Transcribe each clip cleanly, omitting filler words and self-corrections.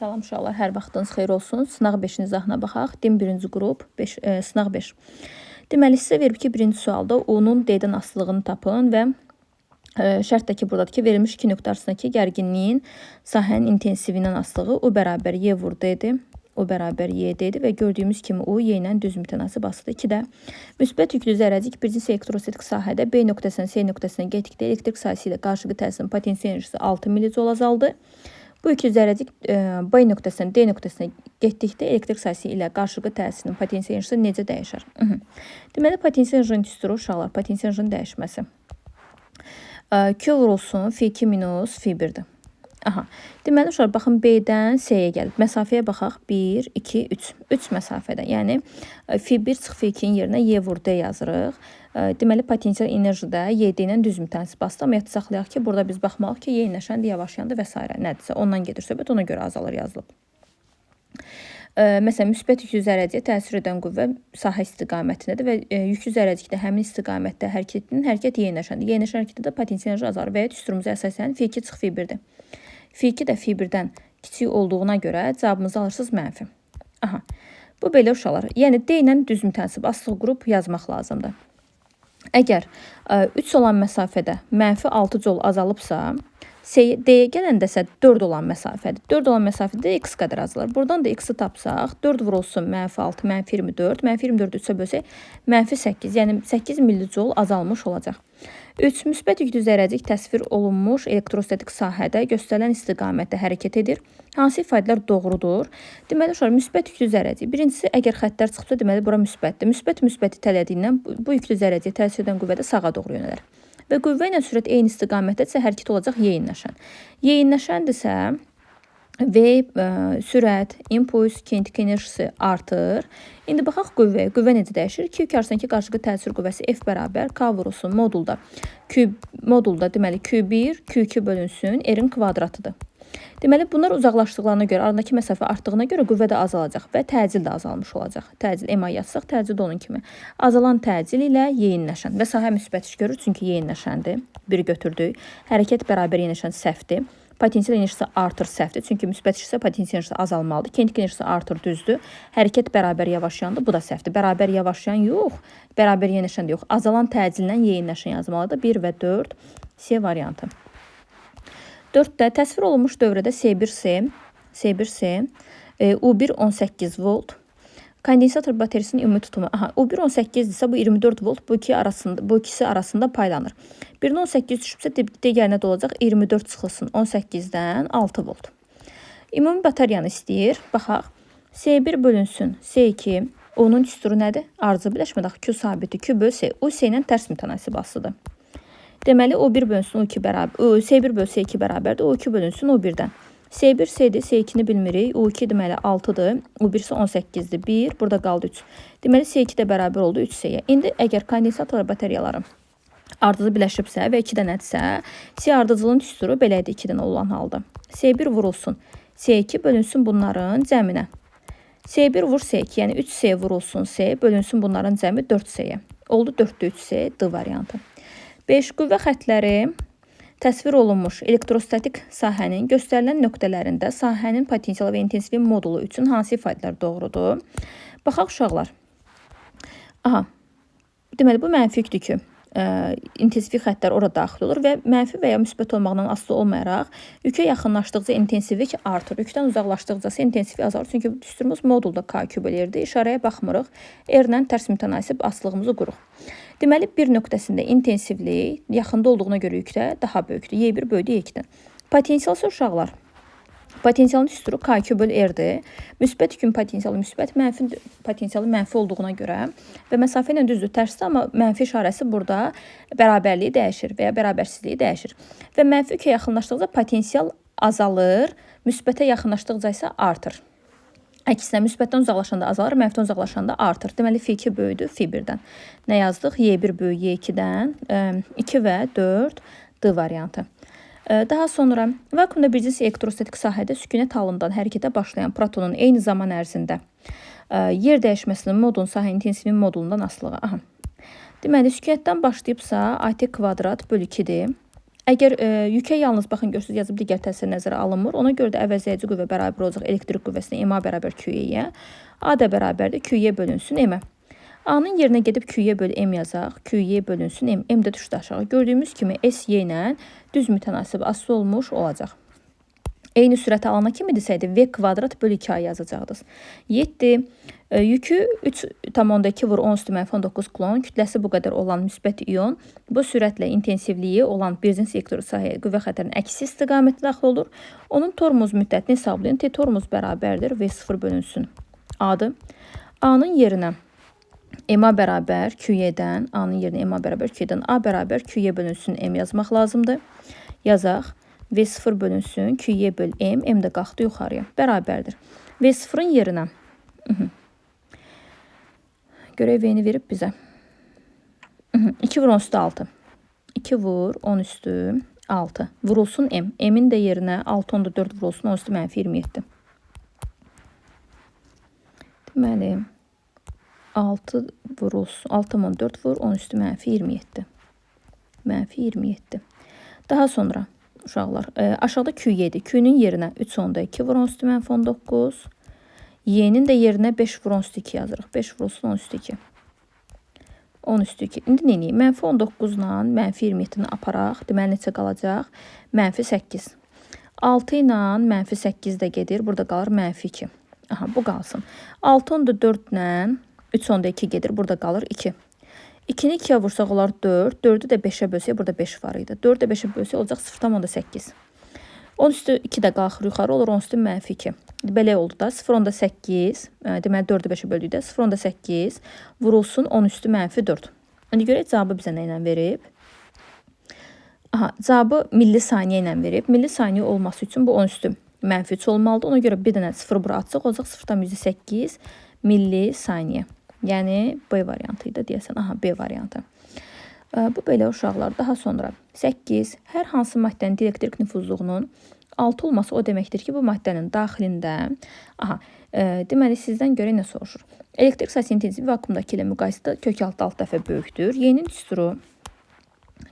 Salam uşaqlar, hər vaxtınız xeyir olsun. Sınaq 5-in izahına baxaq. Dim 1-ci qrup, sınaq 5. Deməli, sizə verib ki, birinci sualda U-nun D-dən asılılığını tapın və şərt də ki, buradadır ki, verilmiş iki nöqtə arasındakı gərginliyin sahənin intensivindən asılığı U bərabər Y vur D-dir. U bərabər Y-dir və gördüyümüz kimi U Y ilə düz mütənasib asılıdır. 2-də müsbət yüklü zərrəcik birinci elektrostatik sahədə B nöqtəsindən C nöqtəsinə getdikdə elektrik sahəsi ilə qarşılıqlı təsirin potensial enerjisi 6 millijoule azaldı. Bu yüklü zərrəcik B nöqtəsindən D nöqtəsinə getdikdə elektrik sahəsi ilə qarşılıqlı təsirin potensial enerjisi necə dəyişər? Deməli, potensial enerjinin düsturu uşaqlar, potensial enerjinin dəyişməsi. Q vurulsun F2 minus F1'dir. Aha. Deməli, uşaqlar, baxın, B-dən C-yə gəlib. Məsafəyə baxaq. 1, 2, 3. 3 məsafədə. Yəni, F1 çıx F2-nin yerinə Y vur D yazırıq. Deməli, potensial enerji də YD ilə düz mütənasib asılır. Amma yadda saxlayaq ki, burada biz baxmalıyıq ki, Y yeniləşəndir, yavaşlayandır və s. Nədirsə, ondan gedir söhbət, ona görə azalır yazılıb. Məsələn, müsbət yüklü zərrəciyə təsir edən qüvvə sahə istiqamətindədir və yüklü zərrəcikdə həmin istiqamətdə hərəkət Y yeniləşəndir. Y yeniləşən hərəkətdə də potensial enerji azalır və ya düsturumuza əsasən F2 çıx F1-dir. F2 də F1-dən kiçik olduğuna görə cavabımızı alırsınız mənfi. Aha. Bu belə uşaqlar. Yəni D ilə düz mütənasib asılı qrup yazmaq lazımdır. Əgər 3 olan məsafədə mənfi 6 joule azalıbsa, D-yə gələndəsə 4 olan məsafədir. 4 olan məsafədə x qədər azalır. Buradan da x-i tapsaq, 4 vurulsun mənfi 6, mənfi 24, mənfi 24 3-ə bölsək, mənfi 8, yəni 8 millijoule azalmış olacaq. 3. Müsbət yüklü zərrəcik təsvir olunmuş elektrostatik sahədə göstərilən istiqamətdə hərəkət edir. Hansı ifadələr doğrudur? Deməli, uşaqlar, müsbət yüklü zərrəcik. Birincisi, əgər xəttlər çıxsa, deməli, bura müsbətdir. Müsbəti itələdiyindən bu yüklü zərrəciyə təsir edən qüvvə də sağa doğru yönələr. Və qüvvə ilə sürət eyni istiqamətdədirsə, hərəkət olacaq Y yeniləşən. Y yeniləşəndirsə, V sürət, impuls, kinetik enerjisi artır. İndi baxaq qüvvəyə. Qüvvə necə dəyişir? 2 yük arasındakı qarşılıqlı təsir qüvvəsi F bərabər K vurulsun modulda. Deməli, Q1, Q2 bölünsün, R-in kvadratıdır. Deməli, bunlar uzaqlaşdıqlarına görə, arasındakı məsafə artdığına görə qüvvə də azalacaq və təcil də azalmış olacaq. Təcil MA yazsaq, təcil də onun kimi. Azalan təcil ilə Y yeniləşən və sahə müsbət iş görür, çünki Y yeniləşəndir. Biri götürdük. Hərəkət bərabər yeniləşən səhvdir. Potensial enerjisi artır səhvdir, çünki müsbət işsə potensial enerjisi azalmalıdır. Kinetik enerjisi artır düzdür. Hərəkət bərabər yavaşlayandır, bu da səhvdir. Bərabər yavaşlayan yox, bərabər yeniləşən də yox. Azalan təcillə Y yeniləşən yazmalıdır. 1 və 4 C variantı. 4-də təsvir olunmuş dövrədə C1C, U1 18 volt, kondensator bataryasının ümumi tutumu. U1 18-dirsə, bu 24 volt bu ikisi arasında paylanır. 1-in 18 düşübsə, digərinə də olacaq 24 çıxılsın 18-dən 6 volt. Ümumi bataryyanı istəyir. Baxaq. C1 bölünsün C2. Onun düsturu nədir? Arıcı biləşmədə Q sabiti Q böl C. U C ilə tərs mütənasib asılıdır. Deməli, O1 bölünsün O2 bərabər, C1 böl C2 bərabərdir, O2 bölünsün O1-dən. C1 C-dir, C2-ni bilmirik, O2 deməli 6-dır, O1 isə 18-dir, 1, burada qaldı 3. Deməli, C2 də bərabər oldu 3C-yə. İndi əgər kondensator bateriyaları ardıcı biləşibsə və 2 dənədirsə, C ardıcılığın düsturu belədir 2-dən olan halda. C1 vurulsun, C2 bölünsün bunların cəminə. C1 vur C2, yəni 3C vurulsun C, bölünsün bunların cəmi 4C-yə. Oldu 4-də 3C, D variantı. 5. Qüvvə xətləri təsvir olunmuş elektrostatik sahənin göstərilən nöqtələrində sahənin potensialı və intensivi modulu üçün hansı ifadələr doğrudur? Baxaq uşaqlar. Aha. Deməli, bu mənfikdir ki, intensivi xəttlər ora daxil olur və mənfi və ya müsbət olmaqdan asılı olmayaraq yükę yaxınlaşdıqca intensivlik artır. Yükdən uzaqlaşdıqca intensivi azalır. Çünki düsturumuz modulda K küp eləyirdi. İşarəyə baxmırıq. R-lə tərs mütənasib asılığımızı quruq. Deməli, bir nöqtəsində intensivlik yaxında olduğuna görə yükdə daha böyükdür. Y1 böldü Y2-dən. Potensialsı uşaqlar. Potensialın düsturu K küp böl R-dir. Müsbət yükün potensialı müsbət, mənfi potensialı mənfi olduğuna görə və məsafə ilə düzdür, tərsdir, amma mənfi işarəsi burada bərabərliyi dəyişir və ya bərabərsizliyi dəyişir. Və mənfi yükę yaxınlaşdıqca potensial azalır, müsbətə yaxınlaşdıqca isə artır. Əksinə, müsbətdən uzaqlaşanda azalır, mənfidən uzaqlaşanda artır. Deməli, F2 böyüdür F1-dən. Nə yazdıq? Y1 böyük Y2-dən 2 və 4 D variantı. Daha sonra vakuumda bir cins elektrostatik sahədə sükunət halından hərəkətə başlayan protonun eyni zaman ərzində yer dəyişməsinin modulun sahə intensivinin modulundan asılığı. Deməli, sükunətdən başlayıbsa AT kvadrat bölü 2-dir. Əgər yükę yalnız baxın görürsünüz yazıb digər təsir nəzərə alınmır. Ona görə də əvəzləyici qüvvə bərabər olacaq elektrik qüvvəsinə MA bərabər QE-yə. A da bərabərdir QE bölünsün M-ə. A-nın yerinə gedib QE bölü M yazaq. QE bölünsün M. M də düşdü aşağı. Gördüyümüz kimi SY ilə düz mütənasib asılı olmuş olacaq. Eyni sürət alana kimi desəydi V kvadrat bölü 2A yazacaqdınız. 7. Yükü 3,2 vur 10 üstü mənfi 19 kulon, kütləsi bu qədər olan müsbət iyon bu sürətlə intensivliyi olan birinci sektoru sahəyə qüvvə xətərinin əksi istiqaməti daxil olur. Onun tormuz müddətini hesablayın. T tormuz bərabərdir V0 bölünsün A-dır. A-nın yerinə MA bərabər QE-dən, A-nın yerinə MA bərabər QE-dən A bərabər QE bölünsün M yazmaq lazımdır. Yazaq. V0 bölünsün QE böl M, M də qalxdı yuxarıya. Bərabərdir. V0-ın yerinə. Görək V-ni verib bizə. 2 vur 10 üstü 6. 2 vur 10 üstü 6. Vurulsun M. M-in də yerinə 6 onda 4 vurulsun 10 üstü mənfi 27. Deməli, 6 vurulsun. 6 on 4 vur 10 üstü mənfi 27. Mənfi 27. Daha sonra uşaqlar, aşağıda Q7. Q-nin yerinə 3 onda 2 vur 10 üstü mənfi 19. Y-nin də yerinə 5 vur 10 üstü 2 yazırıq. 5 vurulsun 10 üstü 2. 10 üstü 2. İndi neyini? Mənfi 19 ilə mənfi 27-ni aparaq. Deməli, neçə qalacaq? Mənfi 8. 6 ilə mənfi 8 də gedir. Burada qalır mənfi 2. Aha, bu qalsın. 6 onda 4 ilə 3 onda 2 gedir. Burada qalır 2. 2-ni 2-yə vursaq olar 4. 4-ü də 5-ə bölsək, burada 5 var idi. 4-ü də 5-ə bölsək olacaq 0,8. 10 üstü 2 də qalxır yuxarı olur 10 üstü mənfi 2. Belə oldu da 0,8. Deməli 4-ü 5-ə böldükdə 0,8 vurulsun 10 üstü mənfi 4. İndi görək cavabı bizə nə ilə verib. Aha, cavabı milli saniyə ilə verib. Milli saniyə olması üçün bu 10 üstü mənfi 3 olmalıdır. Ona görə bir dənə 0 bura atsaq olacaq 0,8 milli saniyə. Yəni B variantı idi deyəsən. Aha, B variantı. Bu belə uşaqlar. Daha sonra 8. Hər hansı maddənin dielektrik nüfuzluğunun 6 olması o deməkdir ki, bu maddənin daxilində, deməli sizdən görək nə soruşur. Elektrik sahəsi intensiv vakuumdakı ilə müqayisədə kök 6 dəfə böyükdür. Y-nin düsturu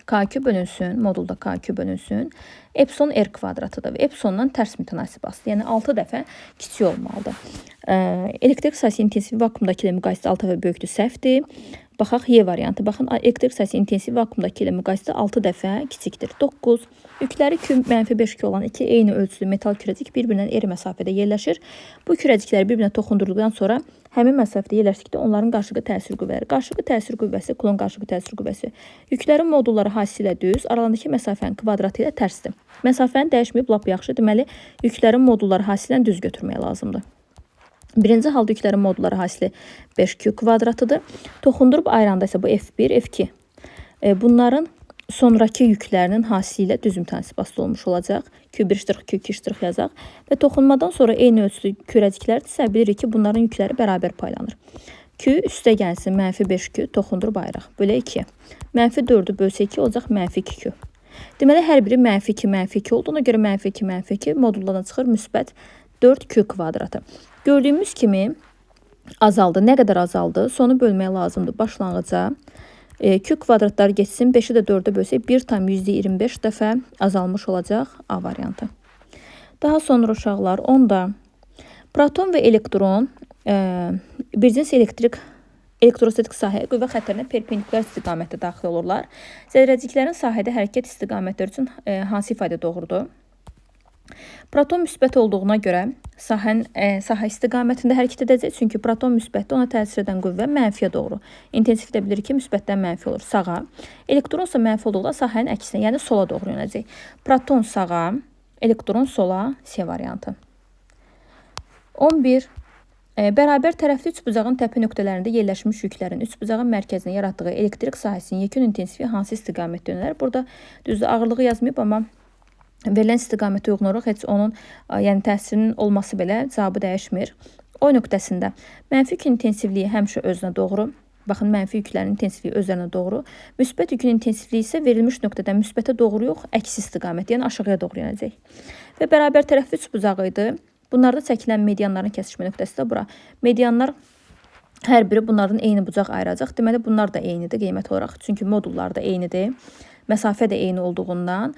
K2 bölünsün, modulda K2 bölünsün. Epsilon R kvadratıdır və epsilondan tərs mütənasib asıdır. Yəni 6 dəfə kiçik olmalıdır. Elektrik sahəsi intensiv vakuumdakı ilə müqayisədə 6 dəfə böyükdür, səhvdir. Baxaq Y variantı. Baxın, elektrik sahəsi intensiv vakuumdakı ilə müqayisədə 6 dəfə kiçikdir. 9. Yükləri -5 olan iki eyni ölçülü metal kürəcik bir-birindən eri məsafədə yerləşir. Bu kürəciklər bir-birinə toxundurulduqdan sonra həmin məsafədə yerləşdikdə onların qarşılıqlı təsir qüvvələri. Qarşılıqlı təsir qüvvəsi, Coulomb qarşılıqlı təsir qüvvəsi. Yüklərin modulları hasilə düz, aralarındakı məsafənin kvadratı ilə tərsdir. Məsafəni dəyişməyib lap yaxşı. Deməli, yüklərin modulları hasilən düz götürmək lazımdır. Birinci halda yüklərin modulları hasili 5Q kvadratıdır. Toxundurub ayıranda isə bu F1, F2. Bunların sonraki yüklərinin hasili ilə düz mütənasib asılı olmuş olacaq. Q1 Q2 yazaq. Və toxunmadan sonra eyni ölçülü kürəciklərdirsə, bilirik ki, bunların yükləri bərabər paylanır. Q üstə gəlsin, -5Q toxundurub ayıraq. Bölə 2. -4-ü bölsə 2 olacaq -2Q. Deməli, hər biri -2 oldu. Ona görə -2 modullardan çıxır müsbət 4Q kvadratı. Gördüyümüz kimi azaldı. Nə qədər azaldı? Sonu bölmək lazımdır başlanğıca. Q kvadratlar geçsin. 5-i də 4-ə bölsək 1,25 dəfə azalmış olacaq A variantı. Daha sonra uşaqlar 10-da proton və elektron bircins elektrostatik sahəyə qüvvə xətərinə perpendikulyar istiqamətdə daxil olurlar. Zərrəciklərin sahədə hərəkət istiqamətləri üçün hansı ifadə doğrudur? Proton müsbət olduğuna görə sahə istiqamətində hərəkət edəcək. Çünki proton müsbətdə ona təsir edən qüvvə mənfiyə doğru. İntensivdə bilir ki, müsbətdən mənfi olur sağa. Elektronsa mənfi olduqda sahənin əksinə, yəni sola doğru yönəcək. Proton sağa, elektron sola, C variantı. 11. Bərabər tərəfli üçbucağın təpə nöqtələrində yerləşmiş yüklərin üçbucağın mərkəzinə yaratdığı elektrik sahəsinin yekun intensivi hansı istiqamətdə yönələr? Burada düzdür, ağırlığı yazmayıb, amma verilən istiqamətə uyğun olaraq heç onun təsirinin olması belə cavabı dəyişmir. O nöqtəsində mənfi yükün intensivliyi həmişə özünə doğru. Baxın, mənfi yüklərin intensivliyi özlərinə doğru. Müsbət yükün intensivliyi isə verilmiş nöqtədən müsbətə doğru yox, əksi istiqamət, yəni aşağıya doğru yönəcək. Və bərabər tərəfli üçbucağı idi. Bunlarda çəkilən medianların kəsişmə nöqtəsi də bura. Medianlar hər biri bunlardan eyni bucaq ayıracaq. Deməli, bunlar da eynidir qiymət olaraq. Çünki modullar da eynidir. məsafə də eyni olduğundan,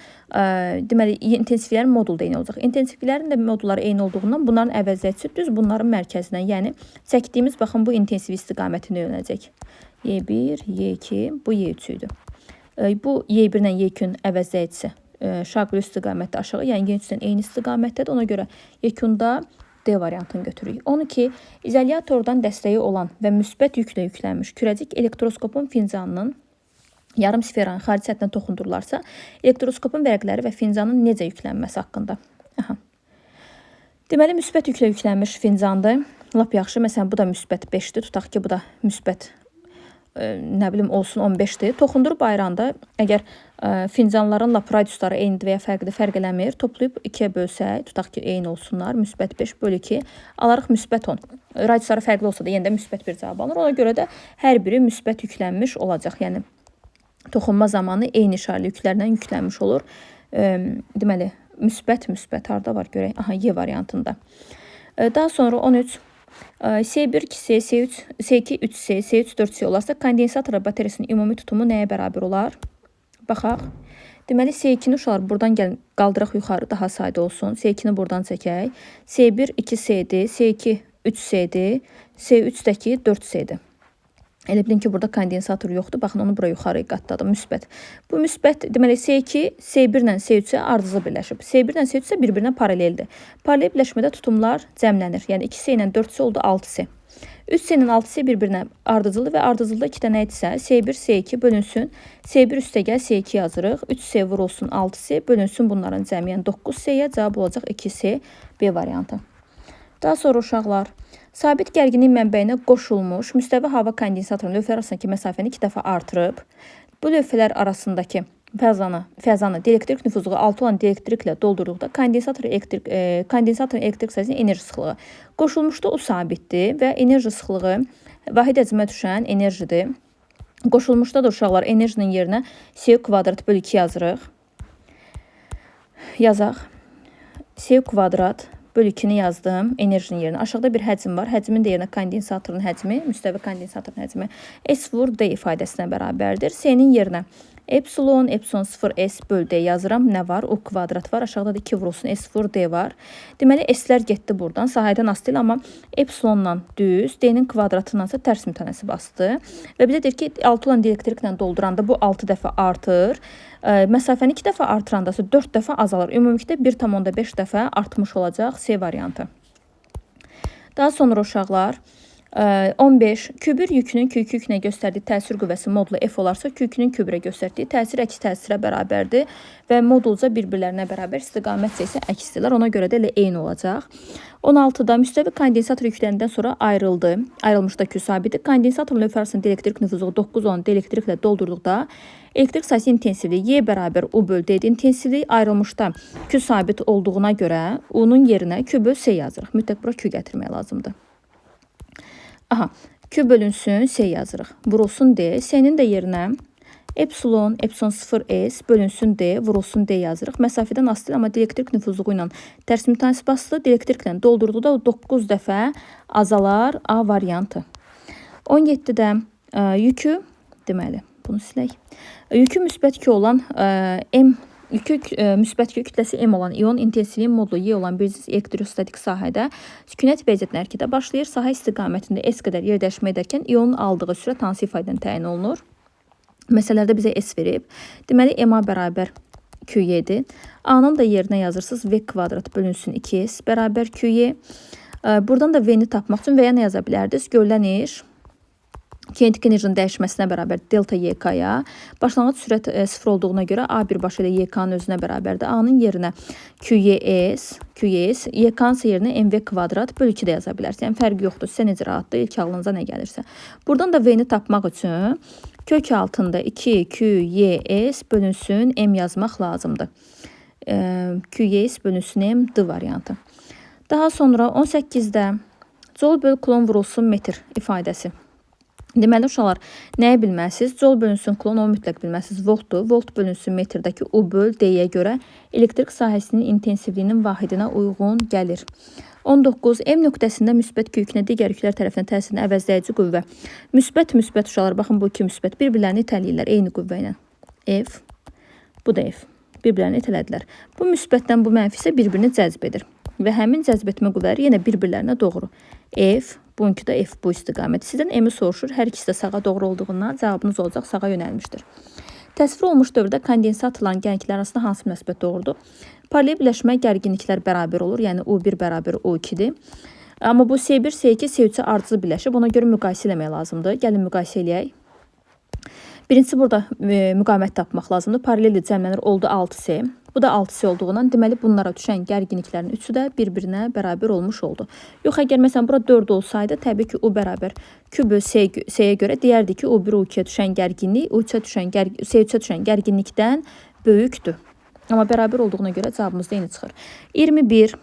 deməli intensivlərin modulu da eyni olacaq. İntensivlərin də modulları eyni olduğundan bunların əvəzləyicisi düz bunların mərkəzindən, yəni çəkdiyimiz baxın bu intensiv istiqamətinə yönələcək. Y1, Y2, bu Y3 idi. Bu Y1 ilə Y2-ün əvəzləyicisi şaquli istiqamətdə aşağı, yəni Y3-dən eyni istiqamətdədir. Ona görə yekunda D variantını götürürük. 12. İzolyatordan dəstəyi olan və müsbət yüklə yüklənmiş kürəcik elektroskopun fincanının yarım sferanın xarici səthinə toxundurlarsa, elektroskopun vərəqləri və fincanın necə yüklənməsi haqqında. Deməli, müsbət yüklə yüklənmiş fincandır. Lap yaxşı. Məsələn, bu da müsbət 5-dir. Tutaq ki, bu da müsbət olsun 15-dir. Toxundurub ayıranda, əgər fincanların lap radiusları eynidir və ya fərqlidir, fərq eləmir. Toplayıb 2-yə bölsək, tutaq ki, eyni olsunlar. Müsbət 5 bölü 2, alarıq müsbət 10. Radiusları fərqli olsa da yenə də müsbət bir cavab alınır. Ona görə də hər biri müsbət yüklənmiş olacaq. Yəni, toxunma zamanı eyni işarəli yüklərlə yüklənmiş olur. Deməli, müsbət harda var görək. Y variantında. Daha sonra 13. S1, 2C, S2, 3C, S3, 4C olarsa kondensator bataryasının ümumi tutumu nəyə bərabər olar? Baxaq. Deməli, S2-ni uşaqlar buradan qaldıraq yuxarı daha sadə olsun. S2-ni buradan çəkək. S1, 2C'dir, S2, 3C'dir, S3-dəki 4C'dir. Elə bilin ki, burada kondensator yoxdur. Baxın, onu bura yuxarı qatladım, müsbət. Bu müsbət, deməli, S2, S1 ilə S3 ardıcılı birləşib. S1 ilə S3 isə bir-birinə paraleldir. Paralel birləşmədə tutumlar cəmlənir. Yəni, 2C ilə 4C oldu 6C. 3C ilə 6C bir-birinə ardıcılı və ardıcılıda 2 dənə idisə, S1, S2 bölünsün. S1 üstə gəl, S2 yazırıq. 3C vurulsun 6C bölünsün bunların cəmi. Yəni, 9C-yə cavab olacaq 2C, B variantı. Daha sonra uşaqlar, sabit gərginlik mənbəyinə qoşulmuş müstəvi hava kondensatorunun lövhələr arasındakı məsafəni 2 dəfə artırıb, bu lövhələr arasındakı fəzanı dielektrik nüfuzluğu 6 olan dielektriklə doldurduqda kondensatorun elektrik sahəsinin enerji sıxlığı qoşulmuşda o sabitdir və enerji sıxlığı vahid həcmə düşən enerjidir. Qoşulmuşda da uşaqlar enerjinin yerinə C kvadrat bölü 2 yazırıq. Yazaq. C kvadrat bölü 2-ni yazdım enerjinin yerinə. Aşağıda bir həcm var. Həcmin də yerinə kondensatorun həcmi, müstəvi kondensatorun həcmi S vur D ifadəsinə bərabərdir. C-nin yerinə epsilon 0S bölü D yazıram. Nə var? O kvadrat var. Aşağıda da 2 vurulsun S vur D var. Deməli, S-lər getdi buradan. Sahədən asılı deyil, amma epsilonla düz, D-nin kvadratındansa tərs mütənəsi bastı. Və bizə deyir ki, 6 olan dielektriklə dolduranda bu 6 dəfə artır. Məsafəni 2 dəfə artırandası 4 dəfə azalır. Ümumilikdə 1,5 dəfə artmış olacaq C variantı. Daha sonra uşaqlar 15. Kübür yükünün Q2 yükünə göstərdiyi təsir qüvvəsi modulu F olarsa, Q2-nin kübürə göstərdiyi təsir əks təsirə bərabərdir və modulca bir-birlərinə bərabər istiqamət isə əksdirlər. Ona görə də elə eyni olacaq. 16-da müstəvi kondensator yüklərindən sonra ayrıldı. Ayrılmışda Q sabiti. Kondensatorun lövhə arasında elektrik nüfuzu 9 olan elektriklə doldurduqda elektrik sahəsi intensivliyi Y bərabər U bölü D intensivliyi ayrılmışda Q sabit olduğuna görə onun yerinə Q bölü C yazırıq. Mütləq bura Q gətirmək lazımdır. Q bölünsün C yazırıq. Vurulsun D. C-nin də yerinə epsilon 0S bölünsün D, vurulsun D yazırıq. Məsafədən asılı, amma dielektrik nüfuzluğu ilə tərs mütənasib basılı. Dielektriklə doldurduqda 9 dəfə azalar A variantı. 17-də yükü, deməli, bunu silək. Yükü müsbət 2 olan müsbət kütləsi M olan ion intensivliyi modulu Y olan bir elektrostatik sahədə sükunət vəziyyətinə hərəkətə başlayır. Sahə istiqamətində S qədər yer dəyişmə edərkən ionun aldığı sürət hansı ifadədən təyin olunur? Məsələlərdə bizə S verib. Deməli, M-a bərabər QY-dir. A-nın da yerinə yazırsınız. V kvadrat bölünsün 2S bərabər QY. Buradan da V-ni tapmaq üçün V-ya nə yaza bilərdiniz? Görülən iş kinetik enerjinin dəyişməsinə bərabər delta YK-ya. Başlanğıc sürət 0 olduğuna görə A birbaşa ilə YK-nın özünə bərabərdir. A-nın yerinə QYS, YK-nın yerinə MV kvadrat bölü 2 də yaza bilərsiniz. Yəni, fərqi yoxdur. Sizə necə rahatdır, ilk ağlınıza nə gəlirsə. Buradan da V-ni tapmaq üçün kök altında 2 QYS bölünsün M yazmaq lazımdır. QYS bölünsün M D variantı. Daha sonra 18-də Joule bölü kulon vurulsun metr ifadəsi. Deməli, uşaqlar, nəyə bilməsiniz? Joule bölünsün kulon, onu mütləq bilməsiniz. Voltdur. Volt bölünsün metrdəki U böl D-yə görə elektrik sahəsinin intensivliyinin vahidinə uyğun gəlir. 19. M nöqtəsində müsbət yükünə digər yüklər tərəfindən təsirini əvəzləyici qüvvə. Müsbət uşaqlar, baxın bu iki müsbət bir-birlərini itələyirlər eyni qüvvə ilə. F. Bu da F. Bir-birlərini itələdilər. Bu müsbətdən bu mənfi isə bir-birini cəzb edir. Və həmin cəzb etmə qüvvələri yenə bir-birlərinə doğru. F, bununki də F bu istiqamət. Sizdən M-i soruşur. Hər ikisi də sağa doğru olduğundan cavabınız olacaq sağa yönəlmişdir. Təsvir olunmuş dövrdə kondensatla gəngliklər arasında hansı münasibət doğrudur? Paralel birləşmə gərginliklər bərabər olur. Yəni U1 bərabər U2-dir. Amma bu S1, S2, S3-ə ardıcıl birləşib. Ona görə müqayisə eləmək lazımdır. Gəlin müqayisə eləyək. Birincisi burada müqavimət tapmaq lazımdır. Paralel cəmlənir oldu 6S. Bu da 6S olduğundan deməli bunlara düşən gərginliklərin üçü də bir-birinə bərabər olmuş oldu. Yox, əgər məsələn bura 4 olsaydı, təbii ki, U bərabər Q bölü S-yə görə deyərdi ki, U1 U2-yə düşən gərginlik S3-ə düşən gərginlikdən böyükdür. Amma bərabər olduğuna görə cavabımız da eyni çıxır. 21.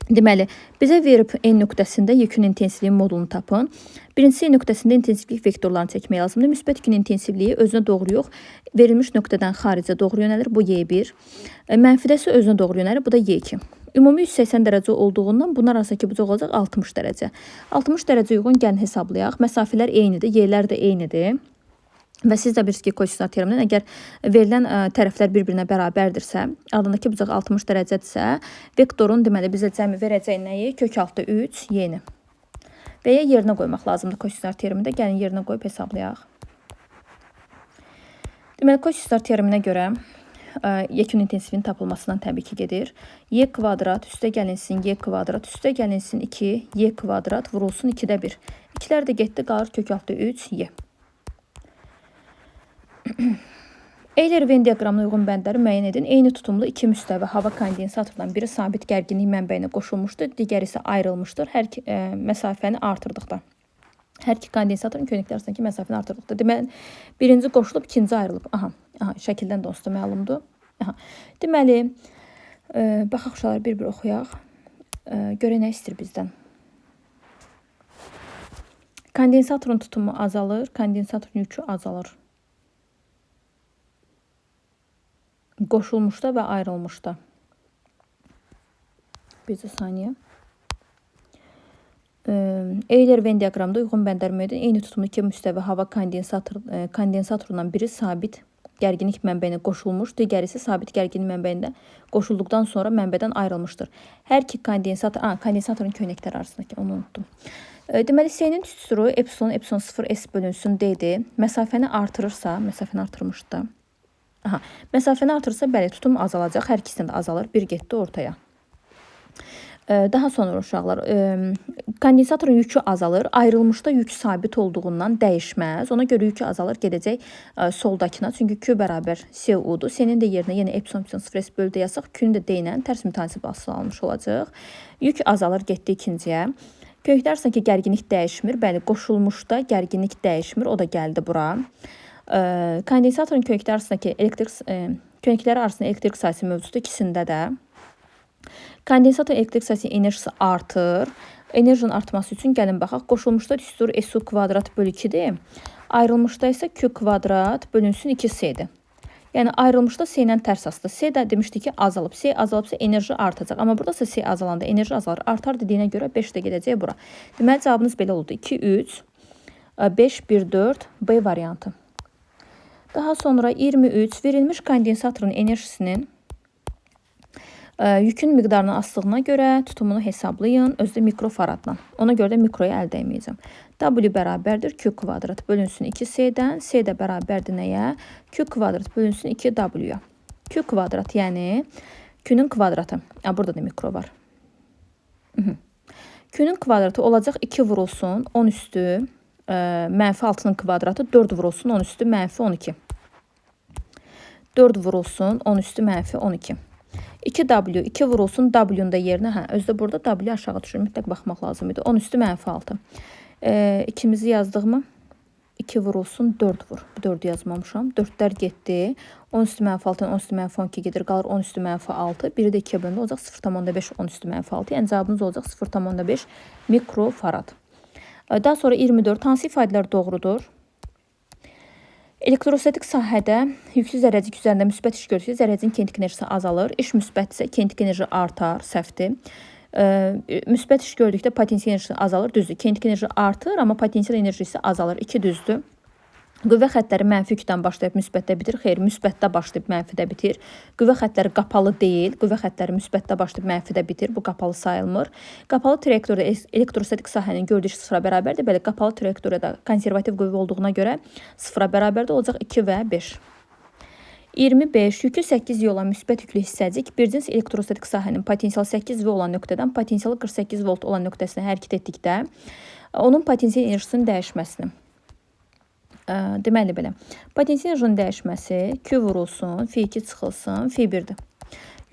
Deməli, bizə verib N nöqtəsində yekun intensivliyin modulunu tapın. Birincisi N nöqtəsində intensivlik vektorlarını çəkmək lazımdır. Müsbət yekun intensivliyi özünə doğru yox, verilmiş nöqtədən xaricə doğru yönəlir. Bu Y1. Mənfidə isə özünə doğru yönəlir. Bu da Y2. Ümumi 180 dərəcə olduğundan bunlar arasındakı bucaq olacaq 60 dərəcə. 60 dərəcə uyğun gəlin hesablayaq. Məsafələr eynidir, Y'lər də eynidir. Və siz də bilirsiniz ki, kosinüs teoremindən əgər verilən tərəflər bir-birinə bərabərdirsə, ardındakı bucaq 60 dərəcədirsə, vektorun deməli bizə cəmi verəcəyi nəyi? Kök altı 3 y-ni. Və ya yerinə qoymaq lazımdır kosinüs teoremində. Gəlin yerinə qoyub hesablayaq. Deməli, kosinüs teoreminə görə yekun intensivliyin tapılmasından təbii ki gedir. Y kvadrat üstə gəlinsin Y kvadrat üstə gəlinsin 2 Y kvadrat vurulsun 2-də 1. 2-lər də getdi, qalır kök altı 3 Y. Euler-Venn diaqramına uyğun bəndləri müəyyən edin. Eyni tutumlu iki müstəvi hava kondensatordan biri sabit gərginlik mənbəyinə qoşulmuşdur, digəri isə ayrılmışdır. Hər iki məsafəni artırdıqda. Hər iki kondensatorun könüklər arasındakı məsafəni artırdıqda. Deməli, birinci qoşulub, ikinci ayrılıb. Aha, şəkildən də onsuz da məlumdur. Aha. Deməli, baxaq uşaqlar bir-bir oxuyaq. Görə nə istəyir bizdən? Kondensatorun tutumu azalır, kondensatorun yükü azalır. Qoşulmuşda və ayrılmışda. Bir saniyə. Euler-Venn diaqramda uyğun bəndlər müəyyən edin. Eyni tutumlu iki müstəvi hava kondensatorundan biri sabit gərginlik mənbəyinə qoşulmuş, digəri isə sabit gərginlik mənbəyində qoşulduqdan sonra mənbədən ayrılmışdır. Hər iki kondensatorun köynəkləri arasındakı, onu unutdum. Deməli, S-nin tüstürü epsilon 0 S bölünsün D-dir. Məsafəni artırırsa, məsafəni artırmışdı. Məsafəni artırsa, bəli, tutum azalacaq. Hər ikisindən də azalır. Bir getdi ortaya. Daha sonra uşaqlar, kondensatorun yükü azalır. Ayrılmışda yük sabit olduğundan dəyişməz. Ona görə yükü azalır, gedəcək soldakına. Çünki Q bərabər CU-dur. S-nin də yerinə yenə epsilon 0 S bölü D yazsaq, Q-nin də D ilə tərs mütənasib asılı almış olacaq. Yük azalır, getdi ikinciyə. Könüklər arasındakı gərginlik dəyişmir. Bəli, qoşulmuşda gərginlik dəyişmir. O da gəldi bura. Kondensatorun könükləri arasında elektrik sayısı mövcuddur ikisində də. Kondensator elektrik sayısı enerjisi artır. Enerjinin artması üçün gəlin baxaq. Qoşulmuşda tüstür SU kvadrat bölü 2-dir. Ayrılmışda isə Q kvadrat bölünsün 2S-dir. Yəni ayrılmışda S ilə tərs asdı. S də demişdi ki azalıb. S azalıbsa enerji artacaq. Amma burada isə S azalanda enerji azalır. Artar dediyinə görə 5 də gedəcək bura. Deməli cavabınız belə oldu. 2, 3, 5, 1, 4 B variantı. Daha sonra 23 verilmiş kondensatorun enerjisinin yükün miqdarına asdığına görə tutumunu hesablayın. Özdə mikrofaradla. Ona görə də mikroya əldə etməyəcəm. W bərabərdir Q kvadrat bölünsün 2S-dən. S də bərabərdir nəyə? Q kvadrat bölünsün 2W-ya. Q kvadrat yəni Q-nün kvadratı. Burada da mikro var. Q-nün kvadratı olacaq 2 vurulsun 10 üstü mənfi 6-nın kvadratı 4 vurulsun 10 üstü mənfi 12. 4 vurulsun 10 üstü mənfi 12. 2W, 2 vurulsun W-nun da yerinə, özdə burada W aşağı düşür, mütləq baxmaq lazım idi. 10 üstü mənfi 6. İkimizi yazdığımı 2 vurulsun 4 vur. 4 yazmamışam. 4-lər getdi. 10 üstü mənfi 6, 10 üstü mənfi 12 gedir. Qalır 10 üstü mənfi 6. Biri də 2-yə bölündə olacaq 0,5 10 üstü mənfi 6. Yəni cavabımız olacaq 0,5 mikrofarad. Daha sonra 24 hansı ifadələr doğrudur? Elektrostatik sahədə yüksüz zərrəcik üzərində müsbət iş görürsə, zərrəcin kinetik enerjisi azalır. İş müsbətsə kinetik enerji artar, səhvdir. Müsbət iş gördükdə potensial enerjisi azalır, düzdür. Kinetik enerji artır, amma potensial enerjisi azalır. 2 düzdür. Qüvvə xəttləri mənfi yükdən başlayıb müsbətdə bitir. Xeyr, müsbətdə başlayıb mənfidə bitir. Qüvvə xəttləri qapalı deyil. Qüvvə xəttləri müsbətdə başlayıb mənfidə bitir. Bu qapalı sayılmır. Qapalı trayektoriyada elektrostatik sahənin gördüyü sıfıra bərabərdir. Belə qapalı trayektoriyada konservativ qüvvə olduğuna görə sıfıra bərabərdir. Olacaq 2 və 5. 25. Yükü 8 olan müsbət yüklü hissəcik bir cins elektrostatik sahənin potensialı 8 V olan nöqtədən potensialı 48 volt olan nöqtəsinə hərəkət etdikdə onun potensial enerjisinin dəyişməsini. Deməli belə. Potensial enerjinin dəyişməsi Q vurulsun, F2 çıxılsın, F1-dir.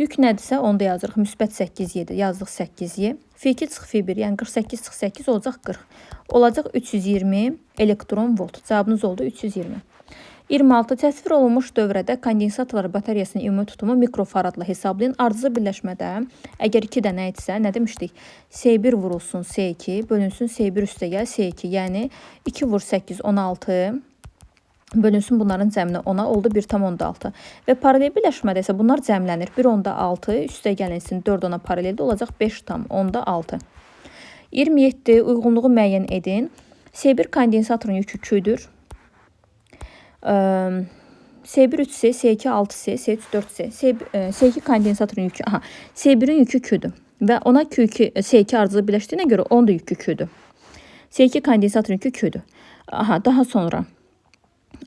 Yük nədirsə onu da yazırıq. Müsbət 8Y-dir. Yazdıq 8Y. F2 çıx F1, yəni 48 çıx 8 olacaq 40. Olacaq 320 elektron volt. Cavabınız oldu 320. 26. Təsvir olunmuş dövrədə kondensatorlar batareyasının ümumi tutumu mikrofaradla hesablayın. Ardıcıl birləşmədə əgər 2 dənə etsə, nə demişdik? S1 vurulsun S2, bölünsün S1 üstə gəl S2. Yəni 2 vur 8, 16. Bölünsün bunların cəmini 10-a oldu 1,6. Və paralel birləşmədə isə bunlar cəmlənir. 1,6 üstə gəlinsin 4 ona paraleldə olacaq 5,6. 27. Uyğunluğu müəyyən edin. S1 kondensatorun yükü Q-dür. S1 3C, S2 6C, S3 4C. S2 kondensatorun yükü, S1'in yükü Q-dür. Və ona Q2, S2 ardıcıl birləşdiyinə görə onun da yükü Q-dür. S2 kondensatorun yükü Q-dür. Daha sonra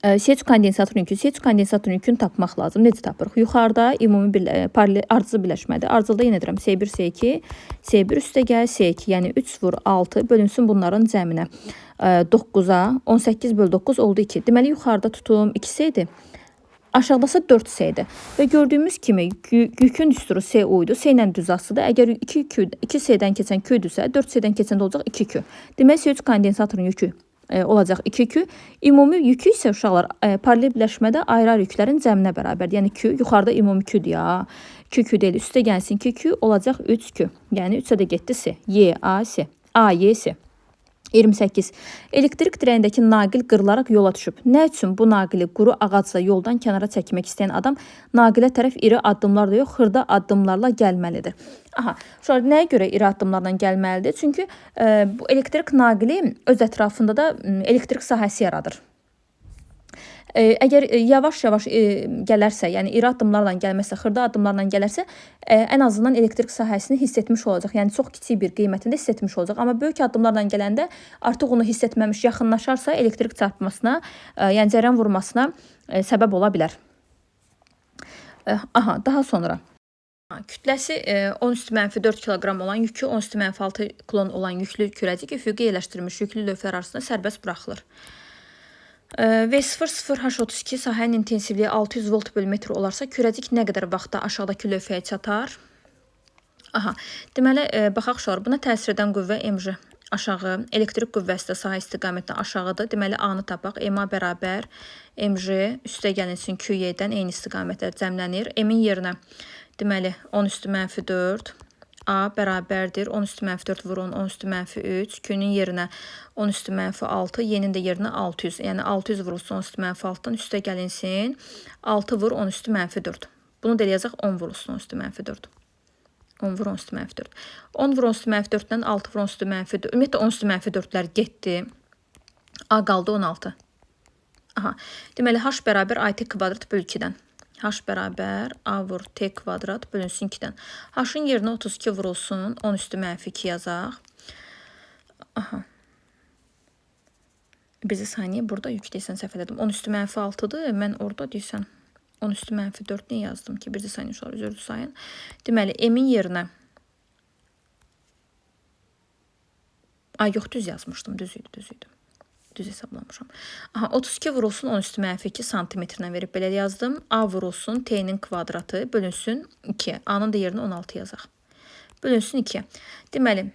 S3 kondensatorun yükü. S3 kondensatorun yükünü tapmaq lazım. Necə tapırıq? Yuxarıda ümumi ardıcıl birləşmədir. Ardıcılda yenə deyirəm S1, S2, S1 üstə gəl, S2. Yəni 3 vur 6 bölünsün bunların cəminə. 9-a 18 böl 9 oldu 2. Deməli yuxarıda tutum 2 idi. Aşağıdasa 4 idi. Və gördüyümüz kimi yükün düsturu S uydu. S ilə düz asıdır. Əgər 2 S-dən keçən Q-dürsə, 4 S-dən keçəndə olacaq 2 Q. Deməli S3 kondensatorun yükü olacaq 2 Q. Ümumi yükü isə uşaqlar paralel birləşmədə ayrı-ayrı yüklərin cəminə bərabərdir. Yəni Q yuxarıda ümumi Q-dür ya. Q deyil. Üstə gəlsin 2 Q olacaq 3 Q. Yəni 3-ə də getdi S. Y, A, S. A, Y, S. 28. Elektrik dirəyindəki naqil qırılaraq yola düşüb. Nə üçün bu naqili quru ağacla yoldan kənara çəkmək istəyən adam naqilə tərəf iri addımlarla yox, xırda addımlarla gəlməlidir? Sonra nəyə görə iri addımlarla gəlməlidir? Çünki bu elektrik naqili öz ətrafında da elektrik sahəsi yaradır. Əgər yavaş-yavaş gələrsə, yəni iri addımlarla gəlməsə, xırda addımlarla gələrsə, ən azından elektrik sahəsini hiss etmiş olacaq. Yəni çox kiçik bir qiymətində hiss etmiş olacaq. Amma böyük addımlarla gələndə artıq onu hiss etməmiş, yaxınlaşarsa elektrik çarpmasına, yəni cərəyan vurmasına səbəb ola bilər. Daha sonra kütləsi 10⁻⁴ kiloqram olan yükü 10⁻�6 kilon olan yüklü kürəcik üfüqi yerləşdirilmiş yüklü lövhələr arasında sərbəst buraxılır. V00H32 sahənin intensivliyi 600 volt bölü metr olarsa, kürəcik nə qədər vaxtda aşağıdakı lövhəyə çatar? Deməli, baxaq uşaqlar, buna təsir edən qüvvə mj aşağı, elektrik qüvvəsi də sahə istiqamətdən aşağıdır. Deməli, A-nı tapaq. MA bərabər mj üstə gəlinsin QY-dən eyni istiqamətdə cəmlənir. M-in yerinə, deməli, 10⁻⁴. A bərabərdir 10⁻⁴ vur 10⁻3. Q-nin yerinə 10⁻6. Y-nin də yerinə 600. Yəni 600 vurulsun 10⁻6-dan üstə gəlinsin. 6 vur 10⁻⁴. Bunu da yazaq 10 vurulsun 10⁻⁴. 10 vur 10⁻⁴. 10 vur 10⁻⁴-dən 6 vur 10⁻⁴. Ümumiyyətlə 10⁻⁴-lər getdi. A qaldı 16. Deməli, H bərabər AT kvadrat bölü 2-dən. H bərabər A vur T kvadrat bölünsün 2-dən. H-ın yerinə 32 vurulsun 10⁻2 yazaq. Bizi saniyə burada yük deyəsən səhv elədim. 10⁻6-dır. Mən orada deyəsən 10⁻4 nə yazdım ki? Bizi saniyə uşaqlar üzrlü sayın. Deməli, M-in yerinə yox, düz yazmışdım. Düz idi. Düz hesablamışam. 32 vurulsun 10⁻2 santimetrlə verib belə yazdım. A vurulsun T-nin kvadratı bölünsün 2. A-nın da yerinə 16 yazaq. Bölünsün 2. Deməli,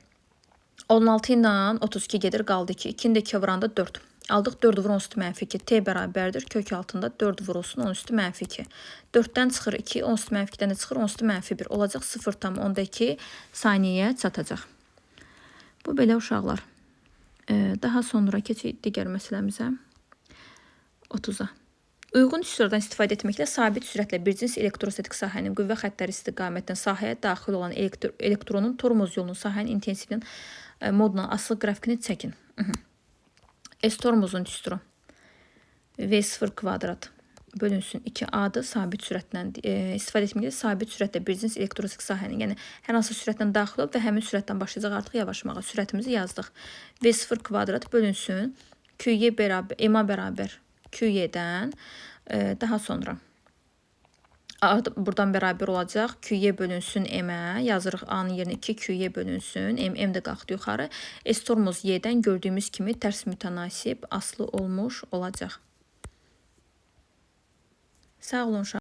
16 ilə 32 gedir, qaldı 2. 2-ni də 2 vuranda 4. Aldıq 4 vur 10⁻2. T bərabərdir. Kök altında 4 vurulsun 10⁻2. 4-dən çıxır 2, 10⁻2-dən də çıxır 10⁻1. Olacaq 0,2 saniyəyə çatacaq. Bu belə uşaqlar. Daha sonra keçək digər məsələmizə. 30-a. Uyğun üsullardan istifadə etməklə sabit sürətlə bir cins elektrostatik sahənin qüvvə xəttləri istiqamətdən sahəyə daxil olan elektronun tormoz yolunun sahənin intensivliyinin moduna asılı qrafikini çəkin. S tormozun düsturu. V0 kvadrat bölünsün 2A-dır sabit sürətlə istifadə etməklə sabit sürətlə bir cins elektrostatik sahənin, yəni hər hansı sürətlə daxil olub və həmin sürətdən başlayacaq artıq yavaşmağa. Sürətimizi yazdıq. V0 kvadrat bölünsün QY bərabər M-a bərabər QY-dən daha sonra buradan bərabər olacaq. QY bölünsün M-ə. Yazırıq A-nın yerinə 2 QY bölünsün. M də qalxdı yuxarı. S tormuz Y-dən gördüyümüz kimi tərs mütənasib asılı olmuş olacaq. Sağ olun.